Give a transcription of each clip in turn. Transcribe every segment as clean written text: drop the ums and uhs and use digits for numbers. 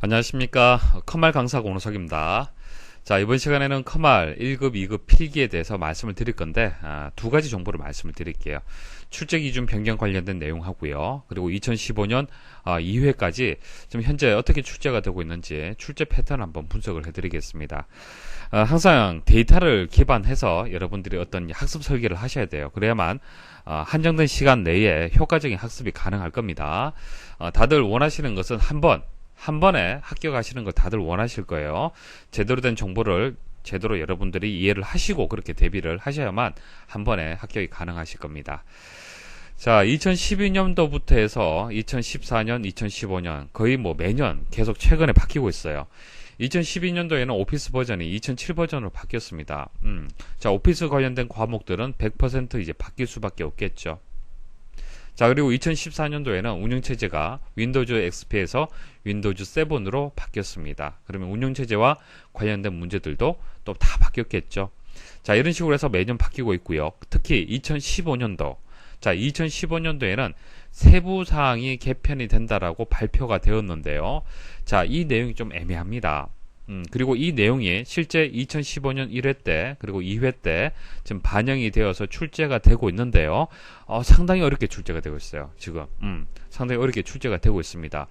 안녕하십니까. 컴말 강사 공호석입니다. 자, 이번 시간에는 컴말 1급, 2급 필기에 대해서 말씀을 드릴 건데, 두 가지 정보를 말씀을 드릴게요. 출제 기준 변경 관련된 내용 하고요. 그리고 2015년 2회까지 지금 현재 어떻게 출제가 되고 있는지 출제 패턴 한번 분석을 해드리겠습니다. 항상 데이터를 기반해서 여러분들이 어떤 학습 설계를 하셔야 돼요. 그래야만 한정된 시간 내에 효과적인 학습이 가능할 겁니다. 다들 원하시는 것은 한 번에 합격하시는 걸 다들 원하실 거예요. 제대로 된 정보를 제대로 여러분들이 이해를 하시고 그렇게 대비를 하셔야만 한 번에 합격이 가능하실 겁니다. 자, 2012년도부터 해서 2014년, 2015년 거의 매년 계속 최근에 바뀌고 있어요. 2012년도에는 오피스 버전이 2007 버전으로 바뀌었습니다. 자, 오피스 관련된 과목들은 100% 이제 바뀔 수밖에 없겠죠. 자, 그리고 2014년도에는 운영체제가 윈도우즈 XP에서 윈도우즈 7으로 바뀌었습니다. 그러면 운영체제와 관련된 문제들도 또 다 바뀌었겠죠. 자, 이런 식으로 해서 매년 바뀌고 있고요. 특히 2015년도. 자, 2015년도에는 세부사항이 개편이 된다라고 발표가 되었는데요. 자, 이 내용이 좀 애매합니다. 그리고 이 내용이 실제 2015년 1회 때 그리고 2회 때 지금 반영이 되어서 출제가 되고 있는데요. 상당히 어렵게 출제가 되고 있어요. 지금 상당히 어렵게 출제가 되고 있습니다.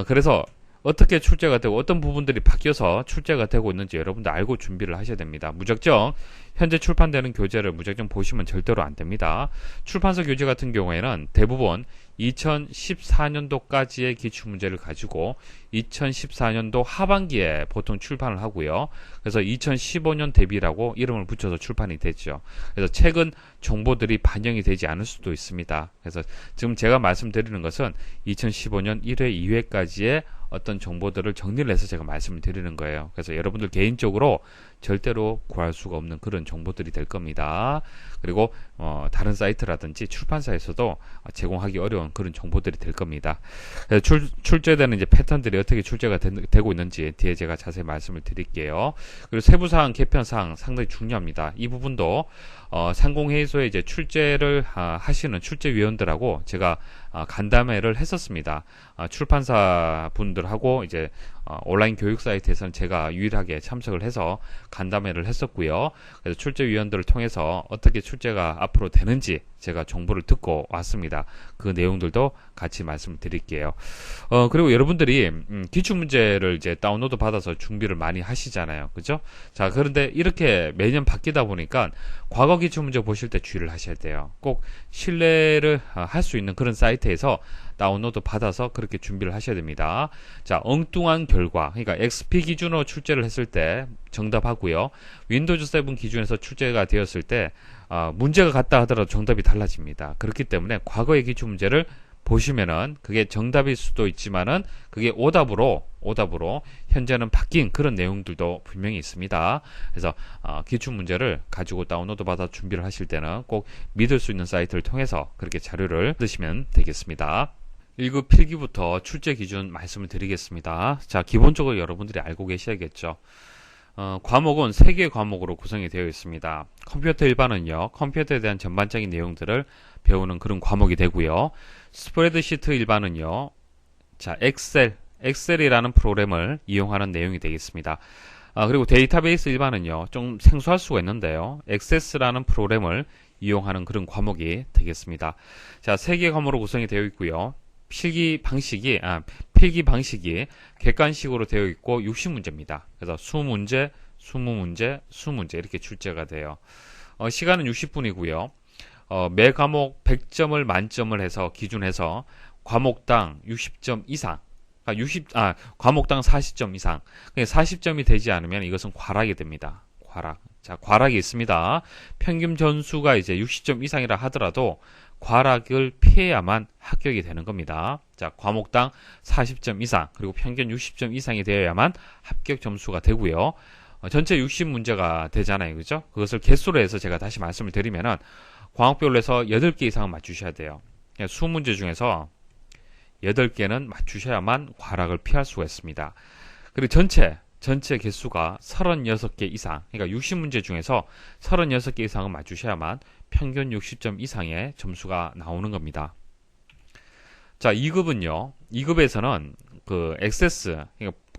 그래서 어떻게 출제가 되고 어떤 부분들이 바뀌어서 출제가 되고 있는지 여러분들 알고 준비를 하셔야 됩니다. 무작정 현재 출판되는 교재를 무작정 보시면 절대로 안 됩니다. 출판서 교재 같은 경우에는 대부분 2014년도까지의 기출문제를 가지고 2014년도 하반기에 보통 출판을 하고요. 그래서 2015년 대비라고 이름을 붙여서 출판이 됐죠. 그래서 최근 정보들이 반영이 되지 않을 수도 있습니다. 그래서 지금 제가 말씀드리는 것은 2015년 1회, 2회까지의 어떤 정보들을 정리를 해서 제가 말씀을 드리는 거예요. 그래서 여러분들 개인적으로 절대로 구할 수가 없는 그런 정보들이 될 겁니다. 그리고 다른 사이트라든지 출판사에서도 제공하기 어려운 그런 정보들이 될 겁니다. 출제되는 이제 패턴들이 어떻게 출제가 되고 있는지 뒤에 제가 자세히 말씀을 드릴게요. 그리고 세부사항, 개편사항 상당히 중요합니다. 이 부분도 상공회의소에 이제 출제를 하시는 출제위원들하고 제가 간담회를 했었습니다. 출판사 분들하고 이제 온라인 교육 사이트에서는 제가 유일하게 참석을 해서 간담회를 했었고요. 그래서 출제위원들을 통해서 어떻게 출제가 앞으로 되는지 제가 정보를 듣고 왔습니다. 그 내용들도 같이 말씀을 드릴게요. 그리고 여러분들이 기출문제를 이제 다운로드 받아서 준비를 많이 하시잖아요. 그죠? 자, 그런데 이렇게 매년 바뀌다 보니까 과거 기출문제 보실 때 주의를 하셔야 돼요. 꼭 신뢰를 할 수 있는 그런 사이트에서 다운로드 받아서 그렇게 준비를 하셔야 됩니다. 자, 엉뚱한 결과, 그러니까 XP 기준으로 출제를 했을 때 정답하고요. 윈도우즈 7 기준에서 출제가 되었을 때 문제가 같다 하더라도 정답이 달라집니다. 그렇기 때문에 과거의 기출 문제를 보시면은 그게 정답일 수도 있지만은 그게 오답으로 현재는 바뀐 그런 내용들도 분명히 있습니다. 그래서 기출 문제를 가지고 다운로드 받아 준비를 하실 때는 꼭 믿을 수 있는 사이트를 통해서 그렇게 자료를 드시면 되겠습니다. 1급 필기부터 출제 기준 말씀을 드리겠습니다. 자, 기본적으로 여러분들이 알고 계셔야겠죠. 과목은 3개의 과목으로 구성이 되어 있습니다. 컴퓨터 일반은요, 컴퓨터에 대한 전반적인 내용들을 배우는 그런 과목이 되고요. 스프레드시트 일반은요, 자, 엑셀이라는 프로그램을 이용하는 내용이 되겠습니다. 그리고 데이터베이스 일반은요, 좀 생소할 수가 있는데요, 액세스라는 프로그램을 이용하는 그런 과목이 되겠습니다. 자, 3개의 과목으로 구성이 되어 있고요. 필기 방식이 객관식으로 되어 있고 60문제입니다. 그래서 20문제, 20문제 이렇게 출제가 돼요. 시간은 60분이고요. 매 과목 100점을 만점을 해서 기준해서 과목당 60점 이상, 과목당 40점 이상. 40점이 되지 않으면 이것은 과락이 됩니다. 과락. 자, 과락이 있습니다. 평균 점수가 이제 60점 이상이라 하더라도 과락을 피해야만 합격이 되는 겁니다. 자, 과목당 40점 이상 그리고 평균 60점 이상이 되어야만 합격 점수가 되고요. 전체 60문제가 되잖아요. 그죠? 그것을 개수로 해서 제가 다시 말씀을 드리면은 과목별로 해서 8개 이상은 맞추셔야 돼요. 20문제 중에서 8개는 맞추셔야만 과락을 피할 수가 있습니다. 그리고 전체 개수가 36개 이상, 그러니까 60문제 중에서 36개 이상은 맞추셔야만 평균 60점 이상의 점수가 나오는 겁니다. 자, 2급은요. 2급에서는 그 액세스,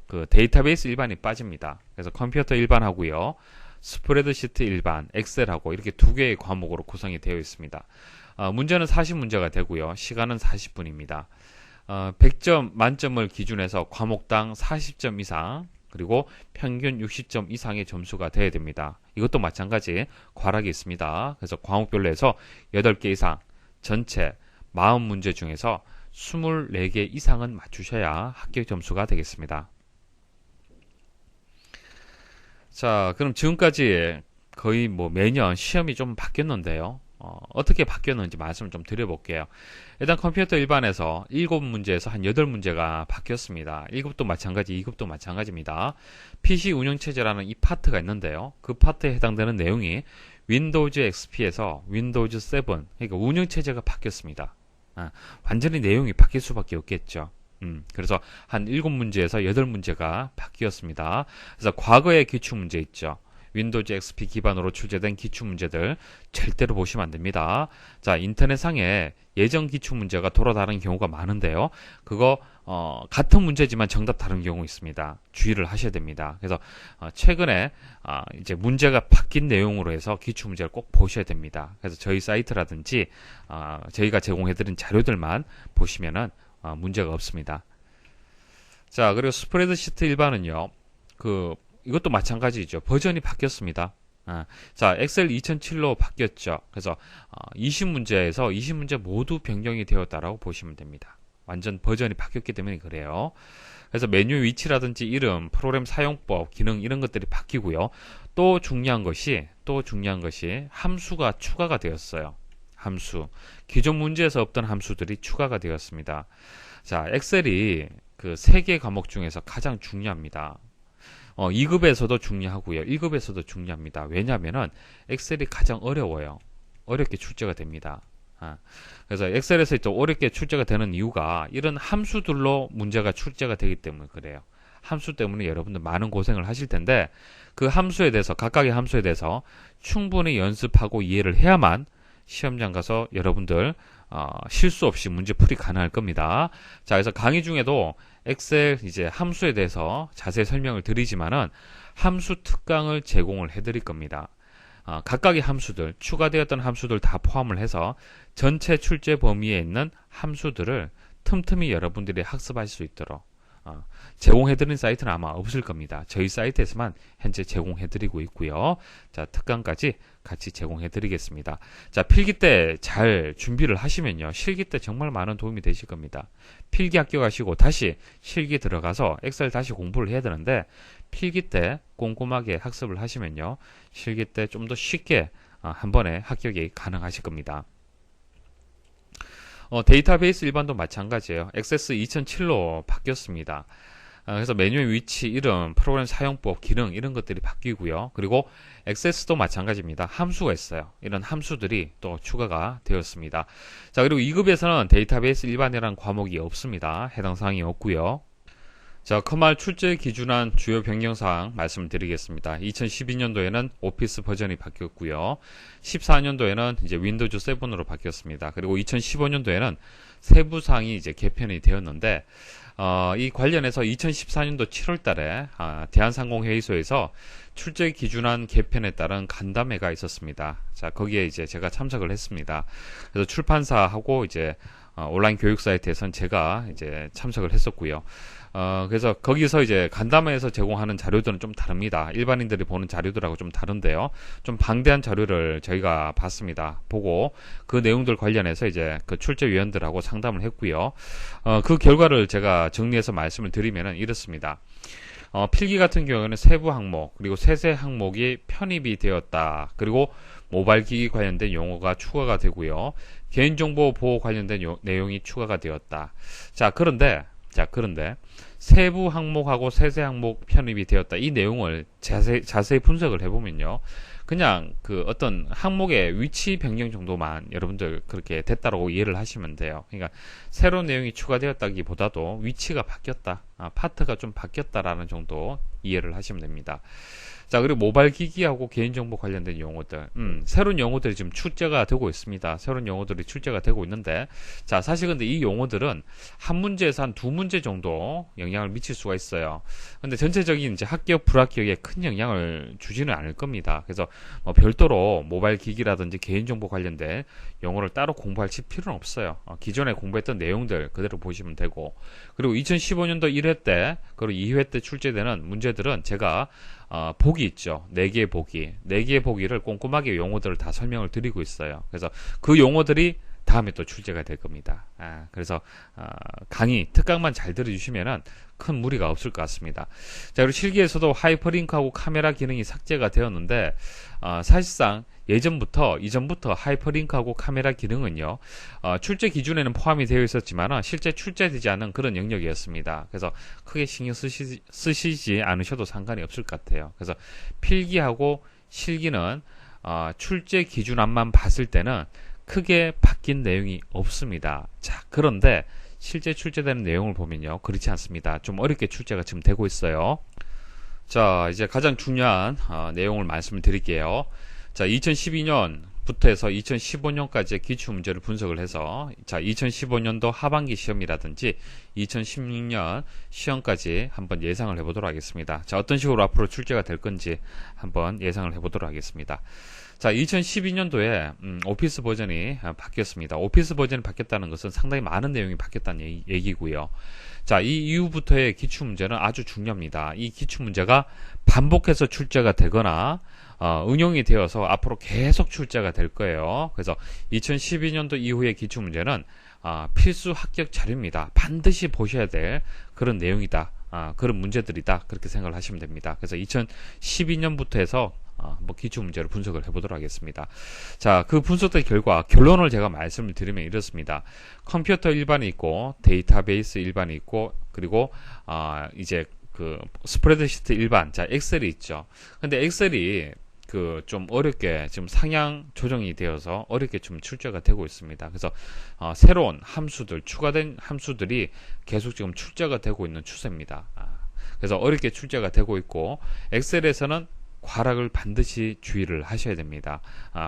그 데이터베이스 일반이 빠집니다. 그래서 컴퓨터 일반하고요. 스프레드시트 일반, 엑셀하고 이렇게 두 개의 과목으로 구성이 되어 있습니다. 문제는 40문제가 되고요. 시간은 40분입니다. 100점 만점을 기준해서 과목당 40점 이상, 그리고 평균 60점 이상의 점수가 돼야 됩니다. 이것도 마찬가지 과락이 있습니다. 그래서 과목별로 해서 8개 이상, 전체 40문제 중에서 24개 이상은 맞추셔야 합격 점수가 되겠습니다. 자, 그럼 지금까지 거의 뭐 매년 시험이 좀 바뀌었는데요. 어떻게 바뀌었는지 말씀을 좀 드려볼게요. 일단 컴퓨터 일반에서 7문제에서 한 8문제가 바뀌었습니다. 1급도 마찬가지, 2급도 마찬가지입니다. PC 운영체제라는 이 파트가 있는데요. 그 파트에 해당되는 내용이 윈도우즈 XP에서 윈도우즈 7, 그러니까 운영체제가 바뀌었습니다. 완전히 내용이 바뀔 수밖에 없겠죠. 그래서 한 7문제에서 8문제가 바뀌었습니다. 그래서 과거의 기출문제 있죠. 윈도우즈 XP 기반으로 출제된 기출문제들 절대로 보시면 안 됩니다. 자, 인터넷상에 예전 기출문제가 돌아다니는 경우가 많은데요. 그거 같은 문제지만 정답 다른 경우 있습니다. 주의를 하셔야 됩니다. 그래서 최근에 이제 문제가 바뀐 내용으로 해서 기출문제를 꼭 보셔야 됩니다. 그래서 저희 사이트라든지 저희가 제공해드린 자료들만 보시면은 문제가 없습니다. 자, 그리고 스프레드시트 일반은요. 이것도 마찬가지죠. 버전이 바뀌었습니다. 자, 엑셀 2007로 바뀌었죠. 그래서 20문제에서 20문제 모두 변경이 되었다라고 보시면 됩니다. 완전 버전이 바뀌었기 때문에 그래요. 그래서 메뉴 위치라든지 이름, 프로그램 사용법, 기능 이런 것들이 바뀌고요. 또 중요한 것이 함수가 추가가 되었어요. 함수. 기존 문제에서 없던 함수들이 추가가 되었습니다. 자, 엑셀이 그 3개 과목 중에서 가장 중요합니다. 2급에서도 중요하고요. 1급에서도 중요합니다. 왜냐하면은 엑셀이 가장 어려워요. 어렵게 출제가 됩니다. 그래서 엑셀에서 또 어렵게 출제가 되는 이유가 이런 함수들로 문제가 출제가 되기 때문에 그래요. 함수 때문에 여러분들 많은 고생을 하실 텐데 그 함수에 대해서 각각의 함수에 대해서 충분히 연습하고 이해를 해야만 시험장 가서 여러분들 실수 없이 문제풀이 가능할 겁니다. 자, 그래서 강의 중에도 엑셀 이제 함수에 대해서 자세히 설명을 드리지만은 함수 특강을 제공을 해드릴 겁니다. 각각의 함수들, 추가되었던 함수들 다 포함을 해서 전체 출제 범위에 있는 함수들을 틈틈이 여러분들이 학습할 수 있도록 제공해드리는 사이트는 아마 없을 겁니다. 저희 사이트에서만 현재 제공해드리고 있고요. 자, 특강까지 같이 제공해드리겠습니다. 자, 필기 때 잘 준비를 하시면요. 실기 때 정말 많은 도움이 되실 겁니다. 필기 합격하시고 다시 실기 들어가서 엑셀 다시 공부를 해야 되는데 필기 때 꼼꼼하게 학습을 하시면요. 실기 때 좀 더 쉽게 한 번에 합격이 가능하실 겁니다. 데이터베이스 일반도 마찬가지예요. 액세스 2007로 바뀌었습니다. 그래서 메뉴의 위치, 이름, 프로그램 사용법, 기능 이런 것들이 바뀌고요. 그리고 액세스도 마찬가지입니다. 함수가 있어요. 이런 함수들이 또 추가가 되었습니다. 자, 그리고 2급에서는 데이터베이스 일반이라는 과목이 없습니다. 해당 사항이 없고요. 자, 커말 출제 기준안 주요 변경사항 말씀드리겠습니다. 2012년도에는 오피스 버전이 바뀌었고요. 14년도에는 이제 윈도우즈 7으로 바뀌었습니다. 그리고 2015년도에는 세부 사항이 이제 개편이 되었는데 이 관련해서 2014년도 7월 달에 대한상공회의소에서 출제 기준안 개편에 따른 간담회가 있었습니다. 자, 거기에 이제 제가 참석을 했습니다. 그래서 출판사하고 이제 온라인 교육 사이트에선 제가 이제 참석을 했었고요. 그래서 거기서 이제 간담회에서 제공하는 자료들은 좀 다릅니다. 일반인들이 보는 자료들하고 좀 다른데요. 좀 방대한 자료를 저희가 봤습니다. 보고 그 내용들 관련해서 이제 그 출제위원들하고 상담을 했고요. 그 결과를 제가 정리해서 말씀을 드리면은 이렇습니다. 필기 같은 경우에는 세부 항목 그리고 세세 항목이 편입이 되었다. 그리고 모바일 기기 관련된 용어가 추가가 되고요. 개인정보 보호 관련된 내용이 추가가 되었다. 자, 그런데 세부 항목하고 세세 항목 편입이 되었다. 이 내용을 자세히 분석을 해보면요. 그냥 그 어떤 항목의 위치 변경 정도만 여러분들 그렇게 됐다라고 이해를 하시면 돼요. 그러니까 새로운 내용이 추가되었다기보다도 위치가 바뀌었다. 파트가 좀 바뀌었다라는 정도 이해를 하시면 됩니다. 자, 그리고 모바일 기기하고 개인정보 관련된 용어들. 새로운 용어들이 지금 출제가 되고 있습니다. 새로운 용어들이 출제가 되고 있는데, 자, 사실 근데 이 용어들은 한 문제에서 한 두 문제 정도 영향을 미칠 수가 있어요. 근데 전체적인 이제 합격, 불합격에 큰 영향을 주지는 않을 겁니다. 그래서 뭐 별도로 모바일 기기라든지 개인정보 관련된 용어를 따로 공부할 필요는 없어요. 기존에 공부했던 내용들 그대로 보시면 되고, 그리고 2015년도 1회 때, 그리고 2회 때 출제되는 문제들은 제가 보기 있죠. 4개의 보기. 4개의 보기를 꼼꼼하게 용어들을 다 설명을 드리고 있어요. 그래서 그 용어들이 다음에 또 출제가 될 겁니다. 그래서 강의, 특강만 잘 들어주시면은 큰 무리가 없을 것 같습니다. 자, 그리고 실기에서도 하이퍼링크하고 카메라 기능이 삭제가 되었는데, 사실상 이전부터 하이퍼링크하고 카메라 기능은요, 출제 기준에는 포함이 되어 있었지만 실제 출제되지 않은 그런 영역이었습니다. 그래서 크게 신경 쓰시지 않으셔도 상관이 없을 것 같아요. 그래서 필기하고 실기는 출제 기준안만 봤을 때는 크게 바뀐 내용이 없습니다. 자, 그런데 실제 출제되는 내용을 보면요, 그렇지 않습니다. 좀 어렵게 출제가 지금 되고 있어요. 자, 이제 가장 중요한 내용을 말씀을 드릴게요. 자, 2012년부터 해서 2015년까지의 기출문제를 분석을 해서, 자, 2015년도 하반기 시험이라든지 2016년 시험까지 한번 예상을 해보도록 하겠습니다. 자, 어떤 식으로 앞으로 출제가 될 건지 한번 예상을 해보도록 하겠습니다. 자, 2012년도에 오피스 버전이 바뀌었습니다. 오피스 버전이 바뀌었다는 것은 상당히 많은 내용이 바뀌었다는 얘기고요. 자, 이 이후부터의 기출문제는 아주 중요합니다. 이 기출문제가 반복해서 출제가 되거나 응용이 되어서 앞으로 계속 출제가 될 거예요. 그래서 2012년도 이후의 기출문제는 필수 합격 자료입니다. 반드시 보셔야 될 그런 내용이다. 그런 문제들이다. 그렇게 생각을 하시면 됩니다. 그래서 2012년부터 해서 뭐 기출문제를 분석을 해보도록 하겠습니다. 자, 그 분석된 결과 결론을 제가 말씀을 드리면 이렇습니다. 컴퓨터 일반이 있고 데이터베이스 일반이 있고, 그리고 이제 그 스프레드시트 일반, 자, 엑셀이 있죠. 근데 엑셀이 좀 어렵게 지금 상향 조정이 되어서 어렵게 좀 출제가 되고 있습니다. 그래서 새로운 함수들, 추가된 함수들이 계속 지금 출제가 되고 있는 추세입니다. 그래서 어렵게 출제가 되고 있고, 엑셀에서는 과락을 반드시 주의를 하셔야 됩니다.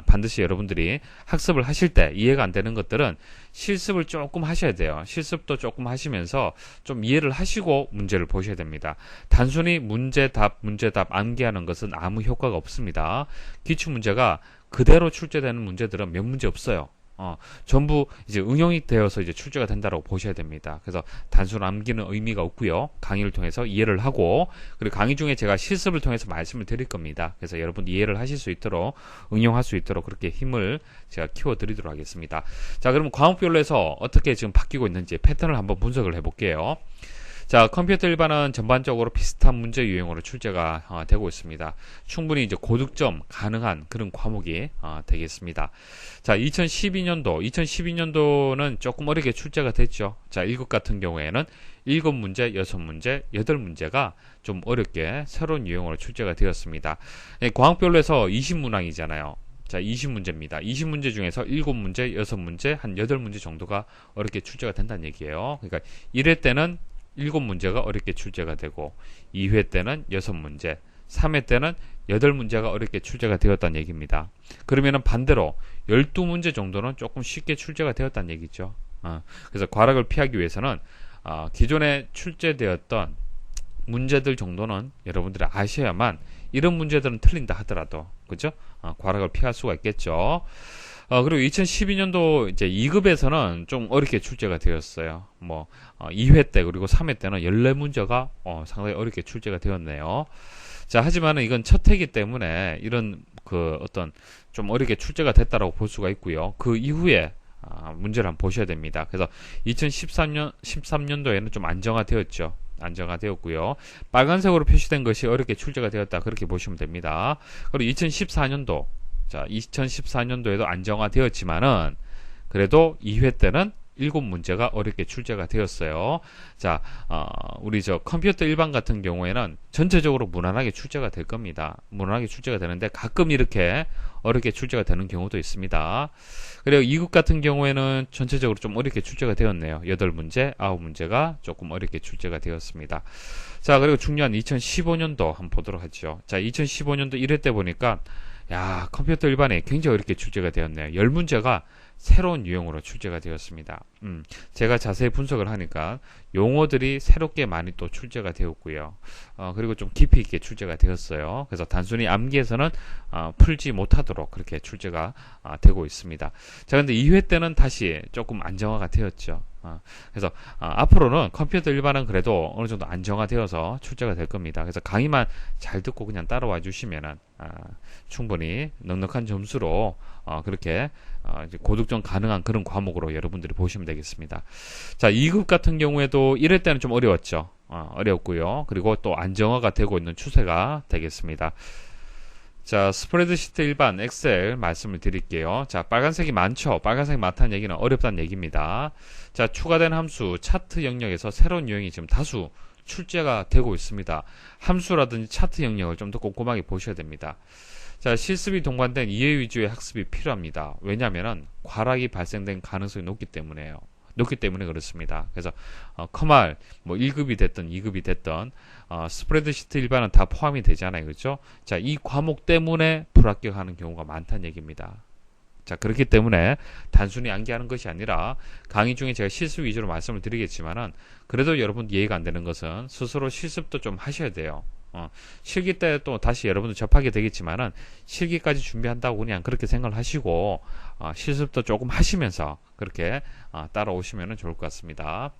반드시 여러분들이 학습을 하실 때 이해가 안 되는 것들은 실습을 조금 하셔야 돼요. 실습도 조금 하시면서 좀 이해를 하시고 문제를 보셔야 됩니다. 단순히 문제답 암기하는 것은 아무 효과가 없습니다. 기출문제가 그대로 출제되는 문제들은 몇 문제 없어요. 전부 이제 응용이 되어서 이제 출제가 된다고 보셔야 됩니다. 그래서 단순 암기는 의미가 없고요. 강의를 통해서 이해를 하고, 그리고 강의 중에 제가 실습을 통해서 말씀을 드릴 겁니다. 그래서 여러분 이해를 하실 수 있도록, 응용할 수 있도록 그렇게 힘을 제가 키워드리도록 하겠습니다. 자, 그러면 과목별로 해서 어떻게 지금 바뀌고 있는지 패턴을 한번 분석을 해볼게요. 자, 컴퓨터 일반은 전반적으로 비슷한 문제 유형으로 출제가 되고 있습니다. 충분히 이제 고득점 가능한 그런 과목이 되겠습니다. 자, 2012년도는 조금 어렵게 출제가 됐죠. 자, 1급 같은 경우에는 7문제, 6문제, 8문제가 좀 어렵게 새로운 유형으로 출제가 되었습니다. 과목별로 해서 20문항이잖아요. 자, 20문제입니다. 20문제 중에서 7문제, 6문제, 한 8문제 정도가 어렵게 출제가 된다는 얘기예요. 그러니까 1회 때는 7문제가 어렵게 출제가 되고, 2회 때는 6문제, 3회 때는 8문제가 어렵게 출제가 되었다는 얘기입니다. 그러면은 반대로 12문제 정도는 조금 쉽게 출제가 되었다는 얘기죠. 그래서 과락을 피하기 위해서는 기존에 출제되었던 문제들 정도는 여러분들이 아셔야만 이런 문제들은 틀린다 하더라도, 그죠? 과락을 피할 수가 있겠죠. 그리고 2012년도 이제 2급에서는 좀 어렵게 출제가 되었어요. 2회 때 그리고 3회 때는 14문제가 상당히 어렵게 출제가 되었네요. 자, 하지만은 이건 첫 해이기 때문에 이런 어떤 좀 어렵게 출제가 됐다라고 볼 수가 있고요. 그 이후에 문제를 한번 보셔야 됩니다. 그래서 2013년도에는 좀 안정화되었죠. 안정화되었고요. 빨간색으로 표시된 것이 어렵게 출제가 되었다, 그렇게 보시면 됩니다. 그리고 2014년도, 자, 2014년도에도 안정화되었지만은 그래도 2회 때는 7문제가 어렵게 출제가 되었어요. 자, 우리 컴퓨터 일반 같은 경우에는 전체적으로 무난하게 출제가 될 겁니다. 무난하게 출제가 되는데 가끔 이렇게 어렵게 출제가 되는 경우도 있습니다. 그리고 2급 같은 경우에는 전체적으로 좀 어렵게 출제가 되었네요. 8문제, 9문제가 조금 어렵게 출제가 되었습니다. 자, 그리고 중요한 2015년도 한번 보도록 하죠. 자, 2015년도 1회 때 보니까 컴퓨터 일반에 굉장히 어렵게 출제가 되었네요. 10문제가 새로운 유형으로 출제가 되었습니다. 제가 자세히 분석을 하니까 용어들이 새롭게 많이 또 출제가 되었고요. 그리고 좀 깊이 있게 출제가 되었어요. 그래서 단순히 암기에서는 풀지 못하도록 그렇게 출제가 되고 있습니다. 자, 근데 2회 때는 다시 조금 안정화가 되었죠. 그래서 앞으로는 컴퓨터 일반은 그래도 어느 정도 안정화되어서 출제가 될 겁니다. 그래서 강의만 잘 듣고 그냥 따라와 주시면은 충분히 넉넉한 점수로 그렇게 이제 고득점 가능한 그런 과목으로 여러분들이 보시면 되겠습니다. 자, 2급 같은 경우에도 1회 때는 좀 어려웠죠. 어려웠고요. 그리고 또 안정화가 되고 있는 추세가 되겠습니다. 자, 스프레드시트 일반 엑셀 말씀을 드릴게요. 자, 빨간색이 많죠. 빨간색이 많다는 얘기는 어렵다는 얘기입니다. 자, 추가된 함수 차트 영역에서 새로운 유형이 지금 다수 출제가 되고 있습니다. 함수라든지 차트 영역을 좀 더 꼼꼼하게 보셔야 됩니다. 자, 실습이 동반된 이해 위주의 학습이 필요합니다. 왜냐하면 과락이 발생된 가능성이 높기 때문에요. 높기 때문에 그렇습니다. 그래서 커말 뭐 1급이 됐든 2급이 됐든 스프레드시트 일반은 다 포함이 되잖아요. 그렇죠? 자, 이 과목 때문에 불합격하는 경우가 많다는 얘기입니다. 자, 그렇기 때문에 단순히 암기하는 것이 아니라 강의 중에 제가 실습 위주로 말씀을 드리겠지만은 그래도 여러분 이해가 안 되는 것은 스스로 실습도 좀 하셔야 돼요. 실기 때 또 다시 여러분들 접하게 되겠지만은 실기까지 준비한다고 그냥 그렇게 생각을 하시고 실습도 조금 하시면서 그렇게 따라오시면 좋을 것 같습니다.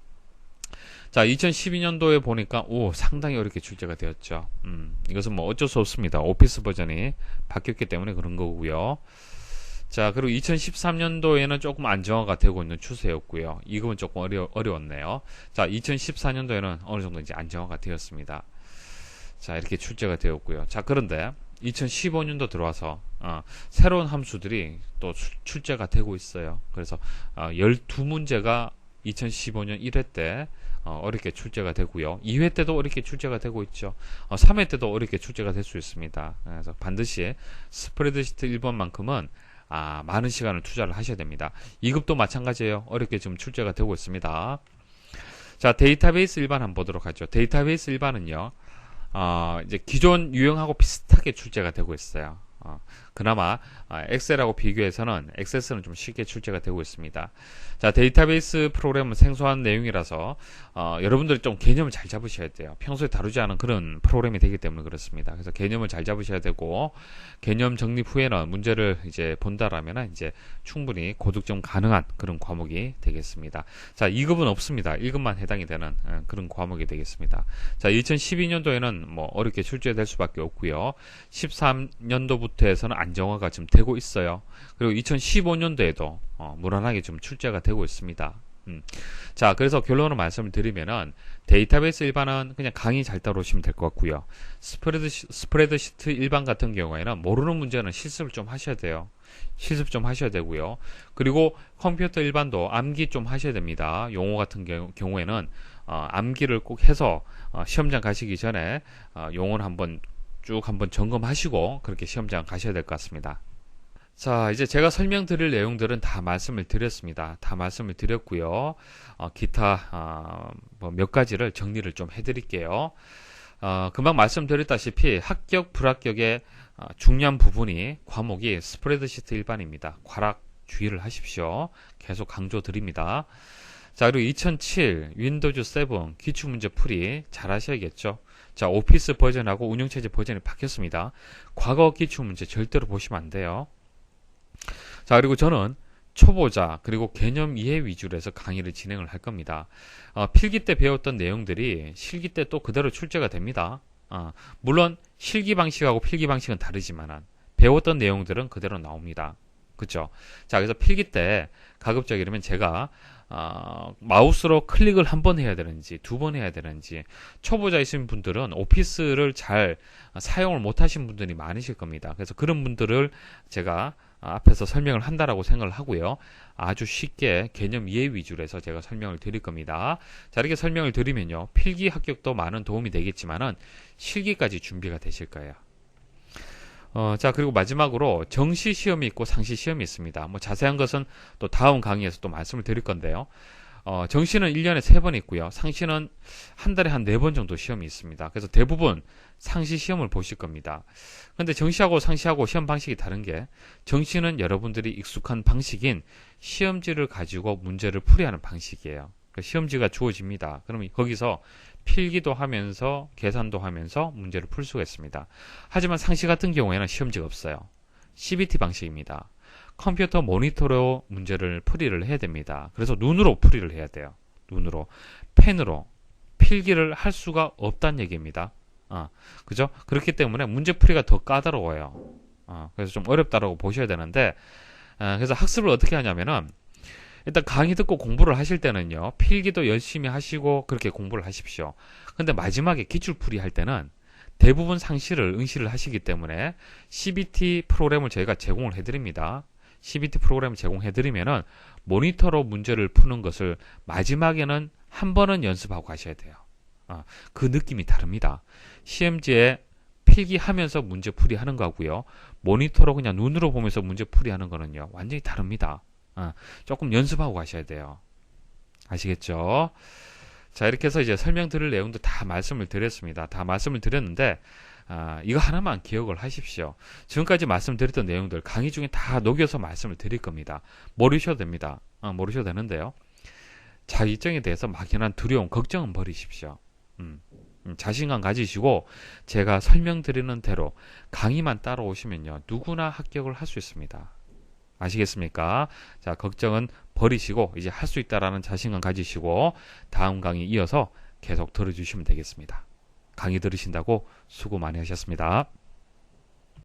자, 2012년도에 보니까 상당히 어렵게 출제가 되었죠. 이것은 뭐 어쩔 수 없습니다. 오피스 버전이 바뀌었기 때문에 그런 거고요. 자, 그리고 2013년도에는 조금 안정화가 되고 있는 추세였고요. 이건 조금 어려웠네요. 자, 2014년도에는 어느 정도 이제 안정화가 되었습니다. 자, 이렇게 출제가 되었고요. 자, 그런데 2015년도 들어와서 새로운 함수들이 또 출제가 되고 있어요. 그래서 12문제가 2015년 1회 때 어렵게 출제가 되고요. 2회 때도 어렵게 출제가 되고 있죠. 3회 때도 어렵게 출제가 될 수 있습니다. 그래서 반드시 스프레드시트 1번만큼은 많은 시간을 투자를 하셔야 됩니다. 2급도 마찬가지예요. 어렵게 지금 출제가 되고 있습니다. 자, 데이터베이스 일반 한번 보도록 하죠. 데이터베이스 일반은요. 이제 기존 유형하고 비슷하게 출제가 되고 있어요. 그나마 엑셀하고 비교해서는 엑세스는 좀 쉽게 출제가 되고 있습니다. 자, 데이터베이스 프로그램은 생소한 내용이라서 여러분들이 좀 개념을 잘 잡으셔야 돼요. 평소에 다루지 않은 그런 프로그램이 되기 때문에 그렇습니다. 그래서 개념을 잘 잡으셔야 되고 개념 정립 후에는 문제를 이제 본다라면 이제 충분히 고득점 가능한 그런 과목이 되겠습니다. 자, 2급은 없습니다. 1급만 해당이 되는 그런 과목이 되겠습니다. 자, 2012년도에는 뭐 어렵게 출제될 수밖에 없고요. 13년도부터 해서는 안정화가 지금 되고 있어요. 그리고 2015년도에도 무난하게 좀 출제가 되고 있습니다. 자, 그래서 결론을 말씀을 드리면은 데이터베이스 일반은 그냥 강의 잘 따라오시면 될 것 같고요. 스프레드시트 일반 같은 경우에는 모르는 문제는 실습을 좀 하셔야 돼요. 실습 좀 하셔야 되고요. 그리고 컴퓨터 일반도 암기 좀 하셔야 됩니다. 용어 같은 경우에는 암기를 꼭 해서 시험장 가시기 전에 용어를 한번 점검하시고 그렇게 시험장 가셔야 될 것 같습니다. 자, 이제 제가 설명드릴 내용들은 다 말씀을 드렸습니다. 다 말씀을 드렸고요. 기타 뭐 몇 가지를 정리를 좀 해드릴게요. 금방 말씀드렸다시피 합격, 불합격의 중요한 부분이 과목이 스프레드시트 일반입니다. 과락 주의를 하십시오. 계속 강조드립니다. 자, 그리고 2007 윈도우즈 7 기출문제 풀이 잘 하셔야겠죠. 자, 오피스 버전하고 운영체제 버전이 바뀌었습니다. 과거 기출문제 절대로 보시면 안 돼요. 자, 그리고 저는 초보자 그리고 개념 이해 위주로 해서 강의를 진행을 할 겁니다. 필기 때 배웠던 내용들이 실기 때 또 그대로 출제가 됩니다. 물론 실기 방식하고 필기 방식은 다르지만 배웠던 내용들은 그대로 나옵니다. 그쵸? 자, 그래서 필기 때 가급적 이러면 제가 마우스로 클릭을 한 번 해야 되는지 두 번 해야 되는지 초보자이신 분들은 오피스를 잘 사용을 못 하신 분들이 많으실 겁니다. 그래서 그런 분들을 제가 앞에서 설명을 한다라고 생각을 하고요. 아주 쉽게 개념 이해 위주로 해서 제가 설명을 드릴 겁니다. 자, 이렇게 설명을 드리면요. 필기 합격도 많은 도움이 되겠지만은 실기까지 준비가 되실 거예요. 자, 그리고 마지막으로 정시 시험이 있고 상시 시험이 있습니다. 뭐 자세한 것은 또 다음 강의에서 또 말씀을 드릴 건데요. 정시는 1년에 3번 있고요. 상시는 한 달에 한 4번 정도 시험이 있습니다. 그래서 대부분 상시 시험을 보실 겁니다. 근데 정시하고 상시하고 시험 방식이 다른 게, 정시는 여러분들이 익숙한 방식인 시험지를 가지고 문제를 풀이하는 방식이에요. 그러니까 시험지가 주어집니다. 그러면 거기서 필기도 하면서 계산도 하면서 문제를 풀 수가 있습니다. 하지만 상시 같은 경우에는 시험지가 없어요. CBT 방식입니다. 컴퓨터 모니터로 문제를 풀이를 해야 됩니다. 그래서 눈으로 풀이를 해야 돼요. 눈으로. 펜으로 필기를 할 수가 없다는 얘기입니다. 그죠? 그렇기 때문에 문제 풀이가 더 까다로워요. 그래서 좀 어렵다라고 보셔야 되는데, 그래서 학습을 어떻게 하냐면은, 일단 강의 듣고 공부를 하실 때는요, 필기도 열심히 하시고 그렇게 공부를 하십시오. 근데 마지막에 기출풀이 할 때는 대부분 상시를 응시를 하시기 때문에 CBT 프로그램을 저희가 제공을 해드립니다. CBT 프로그램을 제공해드리면은 모니터로 문제를 푸는 것을 마지막에는 한 번은 연습하고 가셔야 돼요. 그 느낌이 다릅니다. 시험지에 필기하면서 문제 풀이하는 거고요. 모니터로 그냥 눈으로 보면서 문제 풀이하는 거는요, 완전히 다릅니다. 조금 연습하고 가셔야 돼요. 아시겠죠? 자, 이렇게 해서 이제 설명드릴 내용도 다 말씀을 드렸습니다. 다 말씀을 드렸는데, 이거 하나만 기억을 하십시오. 지금까지 말씀드렸던 내용들 강의 중에 다 녹여서 말씀을 드릴 겁니다. 모르셔도 됩니다. 모르셔도 되는데요. 자기정에 대해서 막연한 두려움, 걱정은 버리십시오. 자신감 가지시고 제가 설명드리는 대로 강의만 따라오시면요, 누구나 합격을 할 수 있습니다. 아시겠습니까? 자, 걱정은 버리시고 이제 할 수 있다라는 자신감 가지시고 다음 강의 이어서 계속 들어주시면 되겠습니다. 강의 들으신다고 수고 많이 하셨습니다.